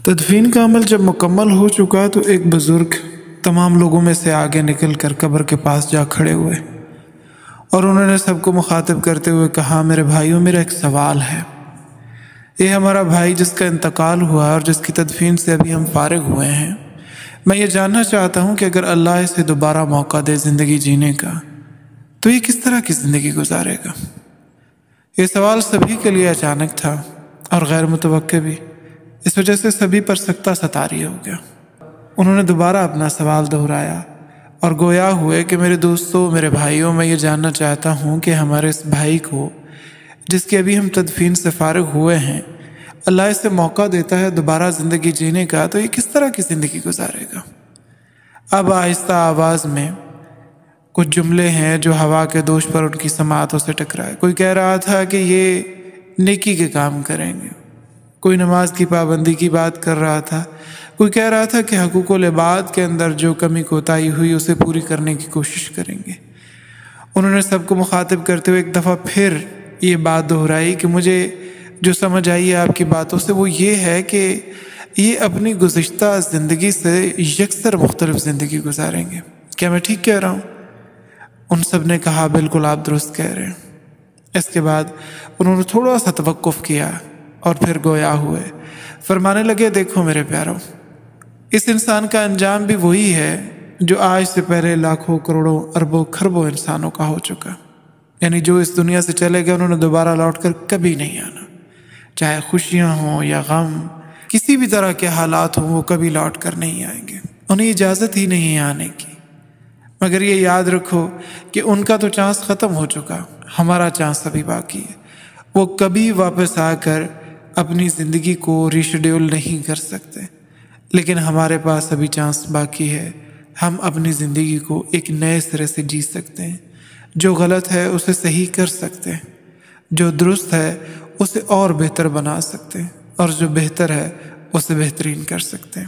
تدفین کا عمل جب مکمل ہو چکا تو ایک بزرگ تمام لوگوں میں سے آگے نکل کر قبر کے پاس جا کھڑے ہوئے اور انہوں نے سب کو مخاطب کرتے ہوئے کہا، میرے بھائیوں، میرا ایک سوال ہے۔ یہ ہمارا بھائی جس کا انتقال ہوا اور جس کی تدفین سے ابھی ہم فارغ ہوئے ہیں، میں یہ جاننا چاہتا ہوں کہ اگر اللہ اسے دوبارہ موقع دے زندگی جینے کا تو یہ کس طرح کی زندگی گزارے گا؟ یہ سوال سبھی کے لیے اچانک تھا اور غیر متوقع بھی، اس وجہ سے سبھی پر سکتہ ستاری ہو گیا۔ انہوں نے دوبارہ اپنا سوال دہرایا اور گویا ہوئے کہ میرے دوستو، میرے بھائیوں، میں یہ جاننا چاہتا ہوں کہ ہمارے اس بھائی کو جس کی ابھی ہم تدفین سے فارغ ہوئے ہیں، اللہ اسے موقع دیتا ہے دوبارہ زندگی جینے کا تو یہ کس طرح کی زندگی گزارے گا؟ اب آہستہ آواز میں کچھ جملے ہیں جو ہوا کے دوش پر ان کی سماعتوں سے ٹکرائے۔ کوئی کہہ رہا تھا کہ یہ نیکی کے کام کریں گے، کوئی نماز کی پابندی کی بات کر رہا تھا، کوئی کہہ رہا تھا کہ حقوق العباد کے اندر جو کمی کوتاہی ہوئی اسے پوری کرنے کی کوشش کریں گے۔ انہوں نے سب کو مخاطب کرتے ہوئے ایک دفعہ پھر یہ بات دہرائی کہ مجھے جو سمجھ آئی ہے آپ کی باتوں سے وہ یہ ہے کہ یہ اپنی گزشتہ زندگی سے یکسر مختلف زندگی گزاریں گے۔ کیا میں ٹھیک کہہ رہا ہوں؟ ان سب نے کہا، بالکل آپ درست کہہ رہے ہیں۔ اس کے بعد انہوں نے تھوڑا سا توقف کیا اور پھر گویا ہوئے، فرمانے لگے، دیکھو میرے پیاروں، اس انسان کا انجام بھی وہی ہے جو آج سے پہلے لاکھوں کروڑوں اربوں کھربوں انسانوں کا ہو چکا، یعنی جو اس دنیا سے چلے گئے انہوں نے دوبارہ لوٹ کر کبھی نہیں آنا، چاہے خوشیاں ہوں یا غم، کسی بھی طرح کے حالات ہوں، وہ کبھی لوٹ کر نہیں آئیں گے، انہیں اجازت ہی نہیں ہے آنے کی۔ مگر یہ یاد رکھو کہ ان کا تو چانس ختم ہو چکا، ہمارا چانس ابھی باقی ہے۔ وہ کبھی واپس آ کر اپنی زندگی کو ریشیڈیول نہیں کر سکتے، لیکن ہمارے پاس ابھی چانس باقی ہے، ہم اپنی زندگی کو ایک نئے سرے سے جی سکتے ہیں، جو غلط ہے اسے صحیح کر سکتے ہیں، جو درست ہے اسے اور بہتر بنا سکتے ہیں، اور جو بہتر ہے اسے بہترین کر سکتے ہیں۔